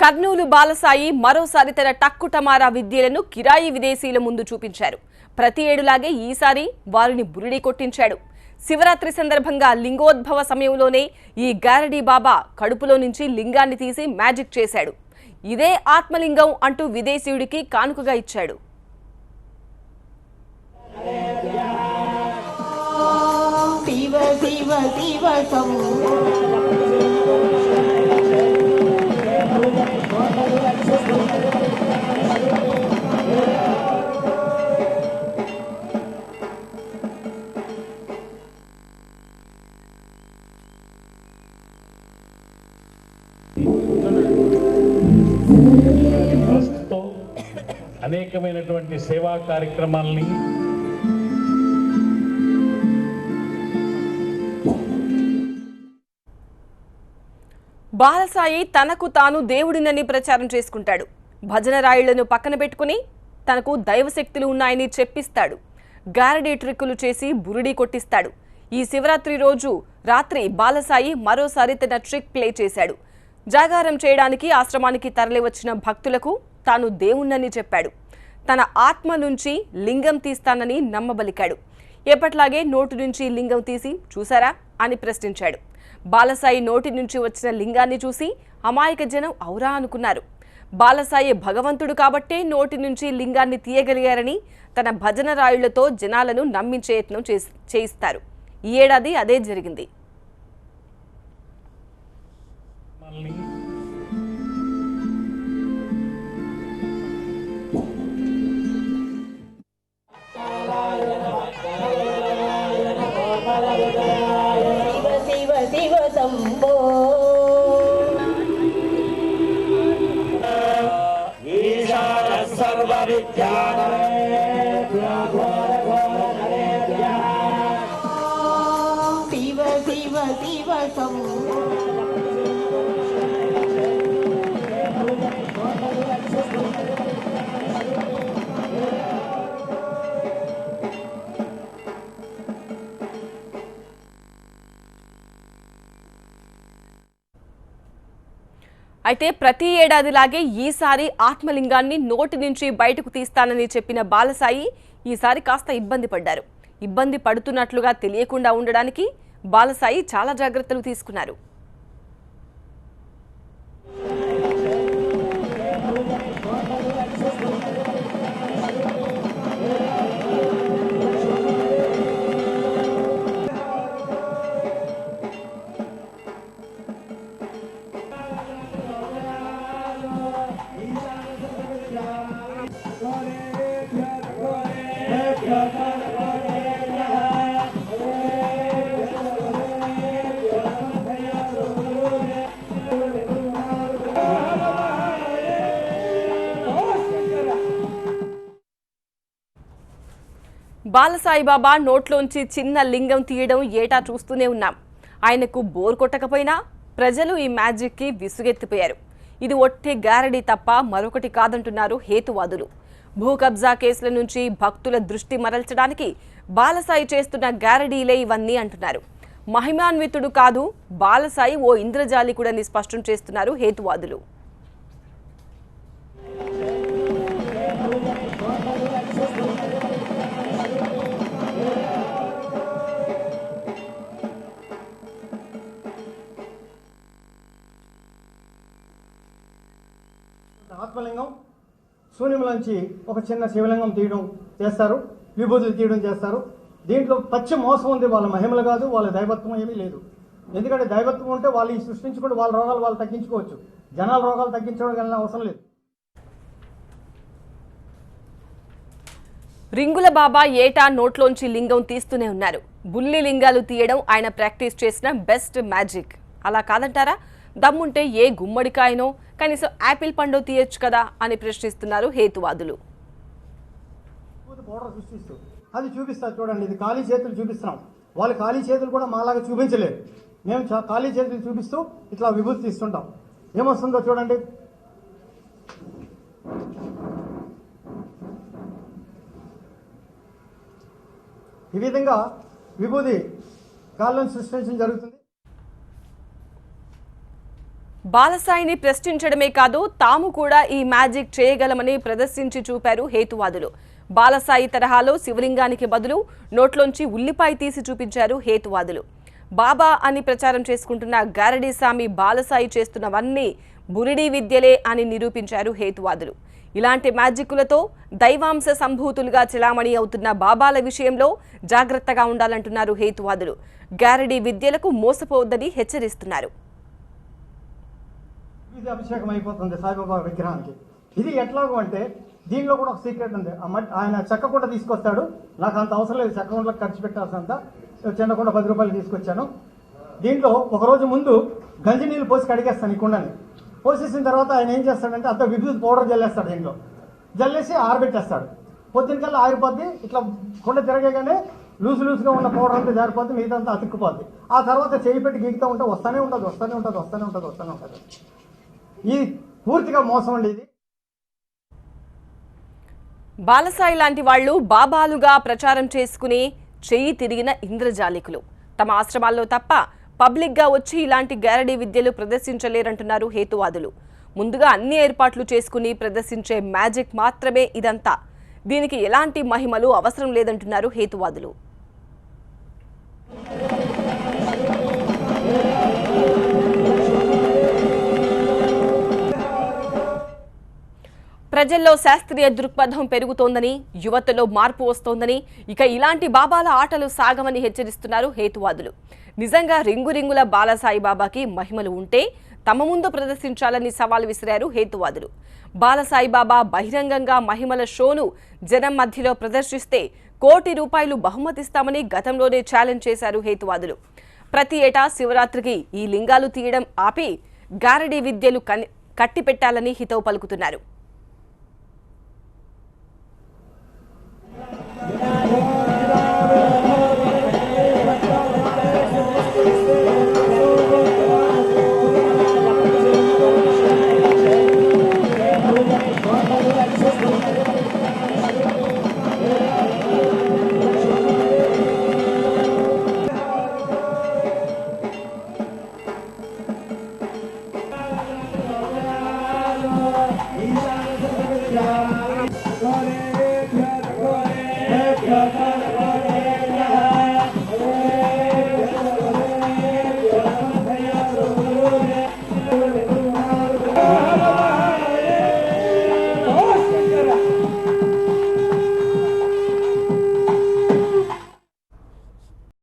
కర్నూలు బాలసాయి మరోసారి తన టక్కుటమారా విద్యలను కిరాయి విదేశీల ముందు చూపించారు. ప్రతి ఏడులాగే ఈసారి వారిని బురిడి కొట్టించాడు. శివరాత్రి సందర్భంగా లింగోద్భవ సమయంలోనే ఈ గారడీ బాబా కడుపులో నుంచి లింగాన్ని తీసి మ్యాజిక్ చేశాడు. ఇదే ఆత్మలింగం అంటూ విదేశీయుడికి కానుకగా ఇచ్చాడు. అనేకమైనటువంటి సేవా కార్యక్రమాలని బాలసాయి తనకు తాను దేవుడినని ప్రచారం చేసుకుంటాడు. భజన రాయుళ్లను పక్కన పెట్టుకుని తనకు దైవశక్తులు ఉన్నాయని చెప్పిస్తాడు. గారడీ ట్రిక్కులు చేసి బురిడి కొట్టిస్తాడు. ఈ శివరాత్రి రోజు రాత్రి బాలసాయి మరోసారి తన ట్రిక్ ప్లే చేశాడు. జాగారం చేయడానికి ఆశ్రమానికి తరలివచ్చిన భక్తులకు తాను దేవుణ్ణని చెప్పాడు. తన ఆత్మ నుంచి లింగం తీస్తానని నమ్మబలికాడు. ఎప్పట్లాగే నోటి నుంచి లింగం తీసి చూసారా అని ప్రశ్నించాడు. బాలసాయి నోటి నుంచి వచ్చిన లింగాన్ని చూసి అమాయక జనం ఔరా అనుకున్నారు. బాలసాయి భగవంతుడు కాబట్టే నోటి నుంచి లింగాన్ని తీయగలిగారని తన భజన రాయుళ్లతో జనాలను నమ్మించే యత్నం చేయిస్తారు. ఈ ఏడాది అదే జరిగింది. అయితే ప్రతి ఏడాదిలాగే ఈసారి ఆత్మలింగాన్ని నోటి నుంచి బయటకు తీస్తానని చెప్పిన బాలసాయి ఈసారి కాస్త ఇబ్బంది పడ్డారు. ఇబ్బంది పడుతున్నట్లుగా తెలియకుండా ఉండడానికి బాలసాయి చాలా జాగ్రత్తలు తీసుకున్నారు. బాలసాయి బాబా నోట్లోంచి చిన్న లింగం తీయడం ఏటా చూస్తూనే ఉన్నాం. ఆయనకు బోర్ కొట్టకపోయినా ప్రజలు ఈ మ్యాజిక్కి విసుగెత్తిపోయారు. ఇది ఒట్టి గారడీ తప్ప మరొకటి కాదంటున్నారు హేతువాదులు. భూ కబ్జా కేసుల నుంచి భక్తుల దృష్టి మరల్చడానికి బాలసాయి చేస్తున్న గారడీలే ఇవన్నీ అంటున్నారు. మహిమాన్వితుడు కాదు బాలసాయి ఓ ఇంద్రజాలికుడని స్పష్టం చేస్తున్నారు హేతువాదులు. ఆత్మలింగం శూన్యంలోంచి ఒక చిన్న శివలింగం తీయడం చేస్తారు, విభూతులు తీయడం చేస్తారు. దీంట్లో పచ్చి మోసం ఉంది. వాళ్ళ మహిమలు కాదు, వాళ్ళ దైవత్వం ఏమీ లేదు. ఎందుకంటే దైవత్వం ఉంటే వాళ్ళు సృష్టించుకుంటే వాళ్ళ రోగాలు వాళ్ళు తగ్గించుకోవచ్చు. జనాల రోగాలు తగ్గించడం వల్ల అవసరం లేదు. రింగుల బాబా ఏటా నోట్లోంచి లింగం తీస్తూనే ఉన్నారు. బుల్లి లింగాలు తీయడం ఆయన ప్రాక్టీస్ చేసిన బెస్ట్ మ్యాజిక్. అలా కాదంటారా? దమ్ముంటే ఏ గుమ్మడికాయనో కనీసం యాపిల్ పండు తీయొచ్చు కదా అని ప్రశ్నిస్తున్నారు హేతువాదులు. అది చూపిస్తారు చూడండి. ఇది ఖాళీ చేతులు చూపిస్తున్నాం. వాళ్ళు ఖాళీ చేతులు కూడా మాలాగా చూపించలేరు. మేము ఖాళీ చేతులు చూపిస్తూ ఇట్లా విభూతి తీస్తుంటాం. ఏమొస్తుందో చూడండి. ఈ విధంగా విభూది కాళ్ళను సృష్టించడం జరుగుతుంది. బాలసాయిని ప్రశ్నించడమే కాదు తాము కూడా ఈ మ్యాజిక్ చేయగలమని ప్రదర్శించి చూపారు హేతువాదులు. బాలసాయి తరహాలో శివలింగానికి బదులు నోట్లోంచి ఉల్లిపాయ తీసి చూపించారు హేతువాదులు. బాబా అని ప్రచారం చేసుకుంటున్న గారడీ స్వామి బాలసాయి చేస్తున్నవన్నీ బురిడీ విద్యలే అని నిరూపించారు హేతువాదులు. ఇలాంటి మ్యాజిక్కులతో దైవాంశ సంభూతులుగా చెలామణి అవుతున్న బాబాల విషయంలో జాగ్రత్తగా ఉండాలంటున్నారు హేతువాదులు. గారడీ విద్యలకు మోసపోవద్దని హెచ్చరిస్తున్నారు. ఇది అభిషేకం అయిపోతుంది సాయిబాబా విగ్రహానికి. ఇది ఎట్లాగో అంటే దీనిలో కూడా ఒక సీక్రెట్ ఉంది. ఆయన చెక్క కుండ తీసుకొస్తాడు. నాకు అంత అవసరం లేదు, చెక్క కుండలకు ఖర్చు పెట్టాల్సినంత. చిన్న కుండ 10 రూపాయలు తీసుకొచ్చాను. దీంట్లో ఒకరోజు ముందు గంజి నీళ్ళు పోసి కడిగేస్తాను ఈ కుండని. పోసేసిన తర్వాత ఆయన ఏం చేస్తాడంటే అంత విభూతి పౌడర్ జల్లేస్తాడు. దీంట్లో జల్లేసి ఆరబెట్టేస్తాడు. పొద్దునకల్లా ఆరిపోద్ది. ఇట్లా కుండ తిరగగానే లూజుగా ఉన్న పౌడర్ అంతా జారిపోద్ది, మిగతా అంతా అతుక్కుపోద్ది. ఆ తర్వాత చేయి పెట్టి గీకుతూ ఉంటే వస్తూనే ఉంటుంది. ఈ పూర్తిగా మోసం అండి ఇది. బాలసాయి లాంటి వాళ్లు బాబాలుగా ప్రచారం చేసుకుని చెయ్యి తిరిగిన ఇంద్రజాలికులు. తమ ఆశ్రమాల్లో తప్ప పబ్లిక్గా వచ్చి ఇలాంటి గారడీ విద్యలు ప్రదర్శించలేరంటున్నారు హేతువాదులు. ముందుగా అన్ని ఏర్పాట్లు చేసుకుని ప్రదర్శించే మ్యాజిక్ మాత్రమే ఇదంతా. దీనికి ఎలాంటి మహిమలు అవసరం లేదంటున్నారు హేతువాదులు. ప్రజల్లో శాస్త్రీయ దృక్పథం పెరుగుతోందని, యువతలో మార్పు వస్తోందని, ఇక ఇలాంటి బాబాల ఆటలు సాగమని హెచ్చరిస్తున్నారు హేతువాదులు. నిజంగా రింగుల బాలసాయి బాబాకి మహిమలు ఉంటే తమ ముందు ప్రదర్శించాలని సవాల్ విసిరారు హేతువాదులు. బాలసాయి బాబా బహిరంగంగా మహిమల షోను జనం మధ్యలో ప్రదర్శిస్తే ₹1 కోటి బహుమతిస్తామని గతంలోనే ఛాలెంజ్ చేశారు హేతువాదులు. ప్రతి ఏటా శివరాత్రికి ఈ లింగాలు తీయడం ఆపి గారడీ విద్యలు కట్టిపెట్టాలని హితవు పలుకుతున్నారు.